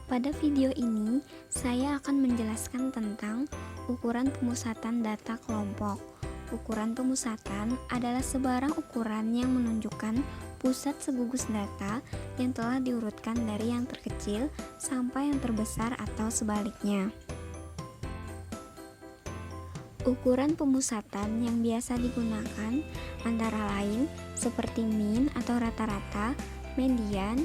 Pada video ini, saya akan menjelaskan tentang ukuran pemusatan data kelompok. Ukuran pemusatan adalah sebarang ukuran yang menunjukkan pusat segugus data yang telah diurutkan dari yang terkecil sampai yang terbesar atau sebaliknya. Ukuran pemusatan yang biasa digunakan antara lain seperti min atau rata-rata, median,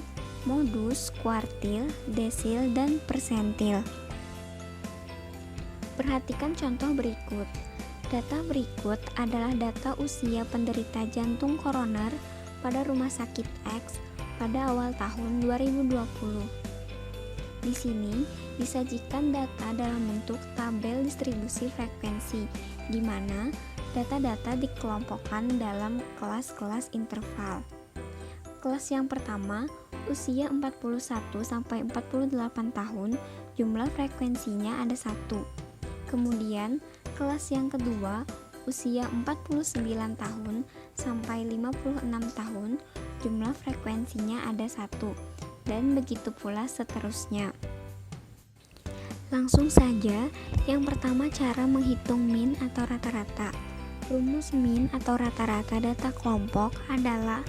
modus, kuartil, desil, dan persentil. Perhatikan contoh berikut. Data berikut adalah data usia penderita jantung koroner pada rumah sakit X pada awal tahun 2020. Di sini disajikan data dalam bentuk tabel distribusi frekuensi, di mana data-data dikelompokkan dalam kelas-kelas interval. Kelas yang pertama, usia 41-48 tahun, jumlah frekuensinya ada 1. Kemudian, kelas yang kedua, usia 49 tahun sampai 56 tahun, jumlah frekuensinya ada 1. Dan begitu pula seterusnya. Langsung saja, yang pertama cara menghitung min atau rata-rata. Rumus min atau rata-rata data kelompok adalah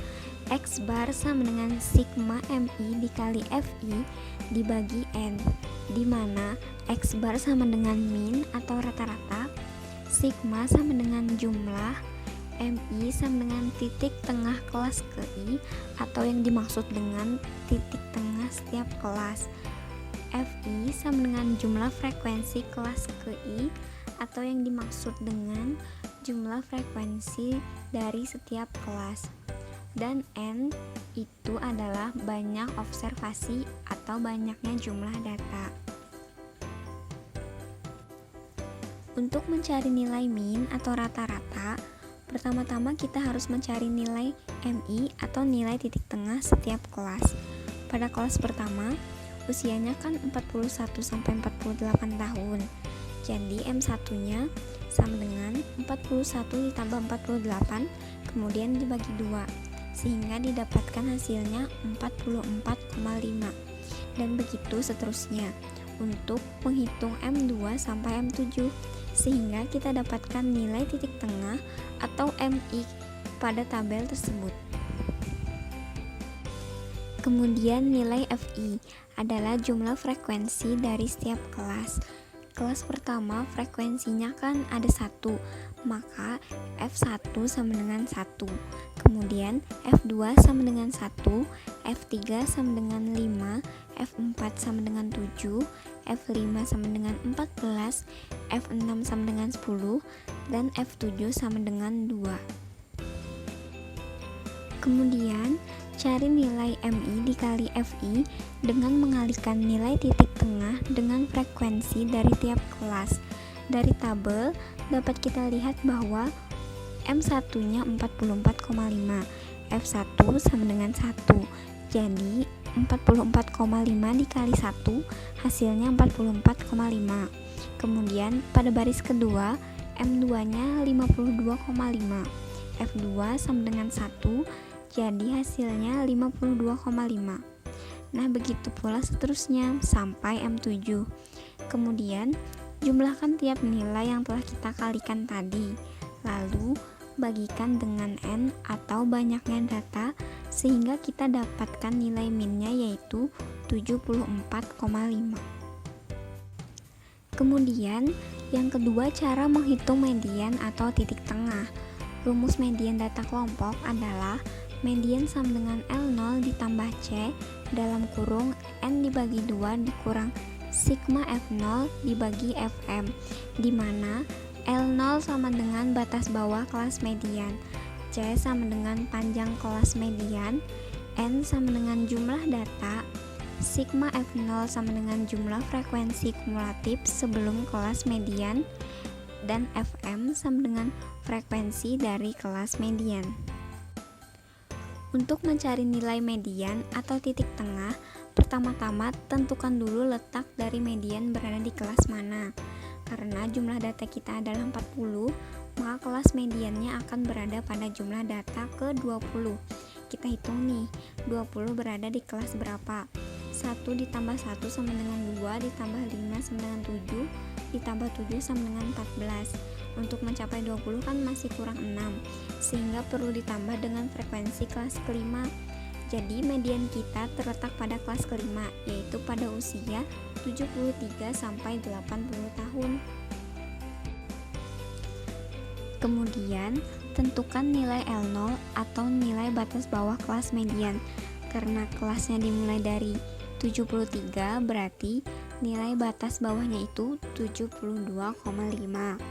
X bar sama dengan sigma MI dikali FI dibagi N, di mana X bar sama dengan min atau rata-rata, sigma sama dengan jumlah, MI sama dengan titik tengah kelas ke I atau yang dimaksud dengan titik tengah setiap kelas, FI sama dengan jumlah frekuensi kelas ke I atau yang dimaksud dengan jumlah frekuensi dari setiap kelas, dan N itu adalah banyak observasi atau banyaknya jumlah data. Untuk mencari nilai min atau rata-rata, pertama-tama kita harus mencari nilai MI atau nilai titik tengah setiap kelas. Pada kelas pertama, usianya kan 41-48 tahun. Jadi M1-nya sama dengan 41 ditambah 48, kemudian dibagi 2, sehingga didapatkan hasilnya 44,5. Dan begitu seterusnya untuk menghitung M2 sampai M7, sehingga kita dapatkan nilai titik tengah atau MI pada tabel tersebut. Kemudian nilai FI adalah jumlah frekuensi dari setiap kelas. Kelas pertama frekuensinya kan ada 1, maka F1 sama dengan 1. Kemudian F2 sama dengan 1, F3 sama dengan 5, F4 sama dengan 7, F5 sama dengan 14, F6 sama dengan 10, dan F7 sama dengan 2. Kemudian cari nilai MI dikali FI dengan mengalihkan nilai titik tengah dengan frekuensi dari tiap kelas. Dari tabel dapat kita lihat bahwa M1-nya 44,5, F1 sama dengan 1. Jadi 44,5 dikali 1 hasilnya 44,5. Kemudian pada baris kedua M2-nya 52,5, F2 sama dengan 1, jadi hasilnya 52,5. Nah, begitu pula seterusnya sampai M7. Kemudian jumlahkan tiap nilai yang telah kita kalikan tadi, lalu bagikan dengan N atau banyaknya data sehingga kita dapatkan nilai minnya yaitu 74,5. Kemudian yang kedua cara menghitung median atau titik tengah. Rumus median data kelompok adalah median sama dengan L0 ditambah C dalam kurung N dibagi 2 dikurang sigma F0 dibagi Fm, di mana L0 sama dengan batas bawah kelas median, C sama dengan panjang kelas median, N sama dengan jumlah data, sigma F0 sama dengan jumlah frekuensi kumulatif sebelum kelas median, dan Fm sama dengan frekuensi dari kelas median. Untuk mencari nilai median atau titik tengah, pertama-tama tentukan dulu letak dari median berada di kelas mana. Karena jumlah data kita adalah 40, maka kelas mediannya akan berada pada jumlah data ke-20. Kita hitung nih, 20 berada di kelas berapa? 1 ditambah 1 sama dengan 2, ditambah 5 sama dengan 7, ditambah 7 sama dengan 14. Untuk mencapai 20 kan masih kurang 6, sehingga perlu ditambah dengan frekuensi kelas kelima. Jadi median kita terletak pada kelas kelima, yaitu pada usia 73 sampai 80 tahun. Kemudian, tentukan nilai L0 atau nilai batas bawah kelas median. Karena kelasnya dimulai dari 73, berarti nilai batas bawahnya itu 72,5.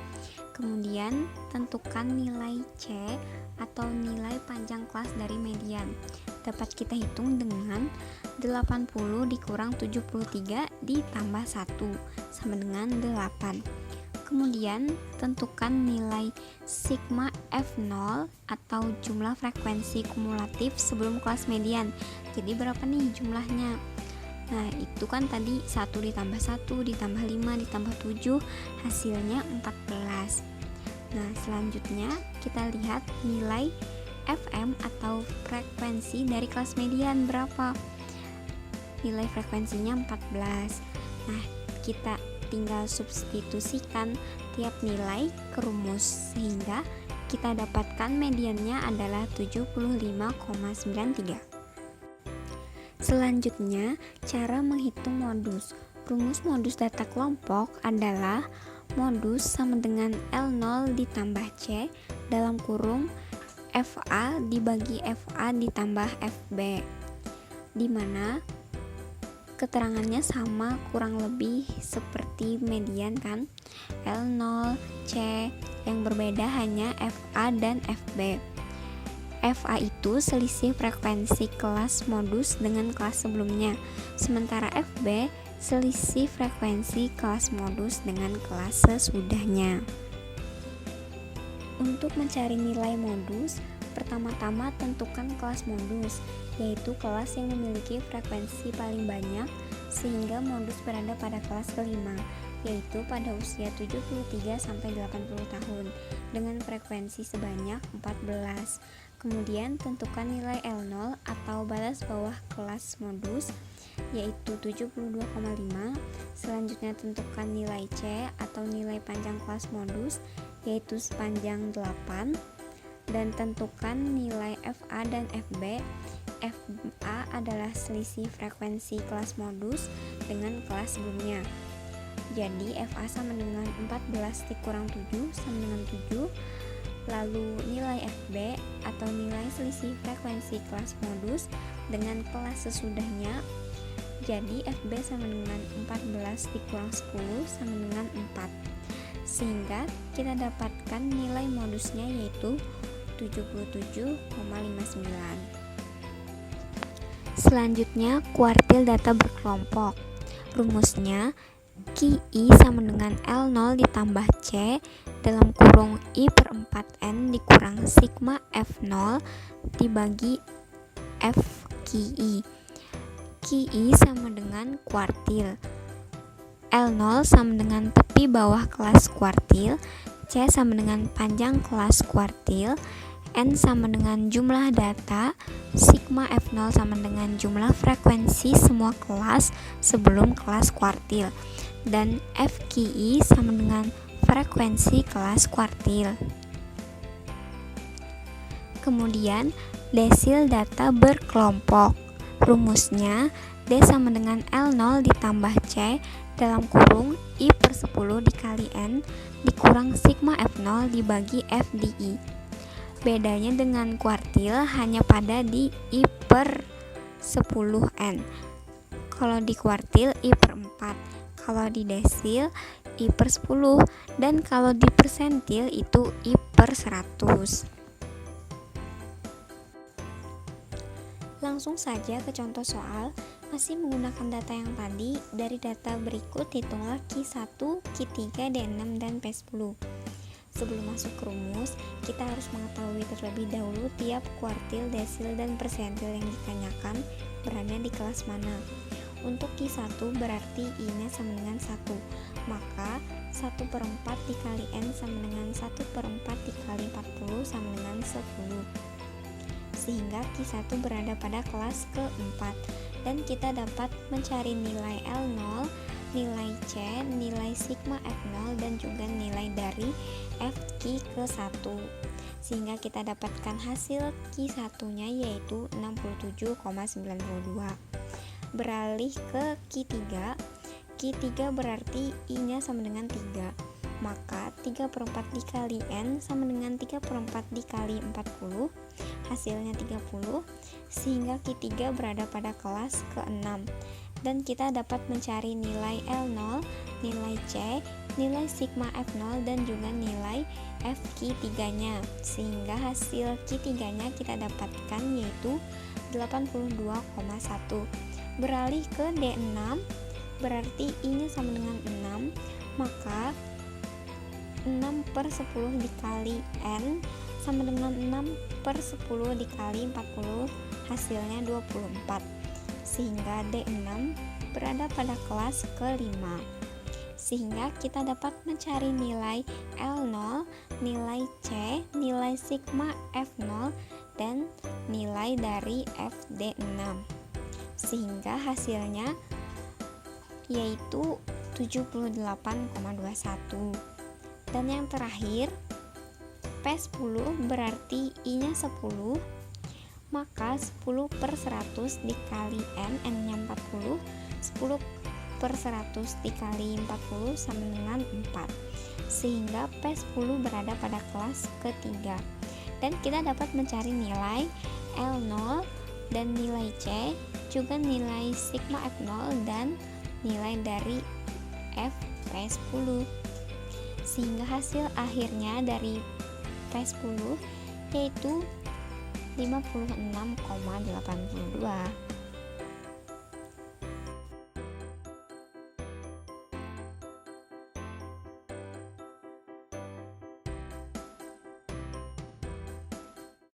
Kemudian, tentukan nilai C atau nilai panjang kelas dari median. Dapat kita hitung dengan 80 dikurang 73 ditambah 1 sama dengan 8. Kemudian tentukan nilai sigma F0 atau jumlah frekuensi kumulatif sebelum kelas median. Jadi berapa nih jumlahnya? Nah, itu kan tadi 1 ditambah 1 ditambah 5 ditambah 7, hasilnya 14. Nah, selanjutnya kita lihat nilai FM atau frekuensi dari kelas median berapa? Nilai frekuensinya 14. Nah, kita tinggal substitusikan tiap nilai ke rumus sehingga kita dapatkan mediannya adalah 75,93. Selanjutnya, cara menghitung modus. Rumus modus data kelompok adalah modus sama dengan L0 ditambah C dalam kurung FA dibagi FA ditambah FB, di mana keterangannya sama kurang lebih seperti median kan, L0, C, yang berbeda hanya FA dan FB. FA itu selisih frekuensi kelas modus dengan kelas sebelumnya, sementara FB selisih frekuensi kelas modus dengan kelas sesudahnya. Untuk mencari nilai modus, pertama-tama tentukan kelas modus, yaitu kelas yang memiliki frekuensi paling banyak sehingga modus berada pada kelas kelima, yaitu pada usia 73 sampai 80 tahun dengan frekuensi sebanyak 14. Kemudian tentukan nilai L0 atau batas bawah kelas modus, yaitu 72,5. Selanjutnya tentukan nilai C atau nilai panjang kelas modus, yaitu sepanjang 8. Dan tentukan nilai FA dan FB. FA adalah selisih frekuensi kelas modus dengan kelas sebelumnya. Jadi FA sama dengan 14 dikurang 7 sama dengan 7. Lalu nilai FB atau nilai selisih frekuensi kelas modus dengan kelas sesudahnya. Jadi FB sama dengan 14 dikurang 10 sama dengan 4. Sehingga kita dapatkan nilai modusnya yaitu 77,59. Selanjutnya, kuartil data berkelompok. Rumusnya QI sama dengan L0 ditambah C dalam kurung I per 4N dikurang sigma F0 dibagi FQI. QI sama dengan kuartil, L0 sama dengan tepi bawah kelas kuartil, C sama dengan panjang kelas kuartil, N sama dengan jumlah data, sigma F0 sama dengan jumlah frekuensi semua kelas sebelum kelas kuartil, dan FQI sama dengan frekuensi kelas kuartil. Kemudian desil data berkelompok. Rumusnya D sama dengan L0 ditambah C dalam kurung I per 10 dikali N dikurang sigma F0 dibagi FDI. Bedanya dengan kuartil hanya pada di I per 10N. Kalau di kuartil I per 4, kalau di desil I per 10, dan kalau di persentil itu I per 100. Langsung saja ke contoh soal. Masih menggunakan data yang tadi. Dari data berikut hitunglah Q1, Q3, D6, dan P10. Sebelum masuk ke rumus, kita harus mengetahui terlebih dahulu tiap kuartil, desil, dan persentil yang ditanyakan berada di kelas mana. Untuk Q1 berarti I-nya sama dengan 1, maka 1/4 dikali N sama dengan 1/4 dikali 40 sama dengan 10. Sehingga Q1 berada pada kelas keempat. dan kita dapat mencari nilai L0, nilai C, nilai sigma F0, dan juga nilai dari F Q ke 1, sehingga kita dapatkan hasil Q1 nya yaitu 67,92. Beralih ke Q3, Q3 berarti I nya sama dengan 3, maka 3/4 dikali N sama dengan 3/4 dikali 40, hasilnya 30, sehingga Q3 berada pada kelas ke-6, dan kita dapat mencari nilai L0, nilai C, nilai sigma F0, dan juga nilai FQ3 nya, sehingga hasil Q3 nya kita dapatkan yaitu 82,1. Beralih ke D6, berarti I nya sama dengan 6, maka 6/10 dikali N sama dengan 6/10 dikali 40, hasilnya 24, sehingga D6 berada pada kelas ke-5, sehingga kita dapat mencari nilai L0, nilai C, nilai sigma F0, dan nilai dari FD6, sehingga hasilnya yaitu 78,21. Dan yang terakhir, P10 berarti I nya 10, maka 10/100 dikali N, N nya 40, 10/100 dikali 40 sama dengan 4, sehingga P10 berada pada kelas ketiga, dan kita dapat mencari nilai L0 dan nilai C, juga nilai sigma F0 dan nilai dari F P10, sehingga hasil akhirnya dari P10 yaitu 56,82.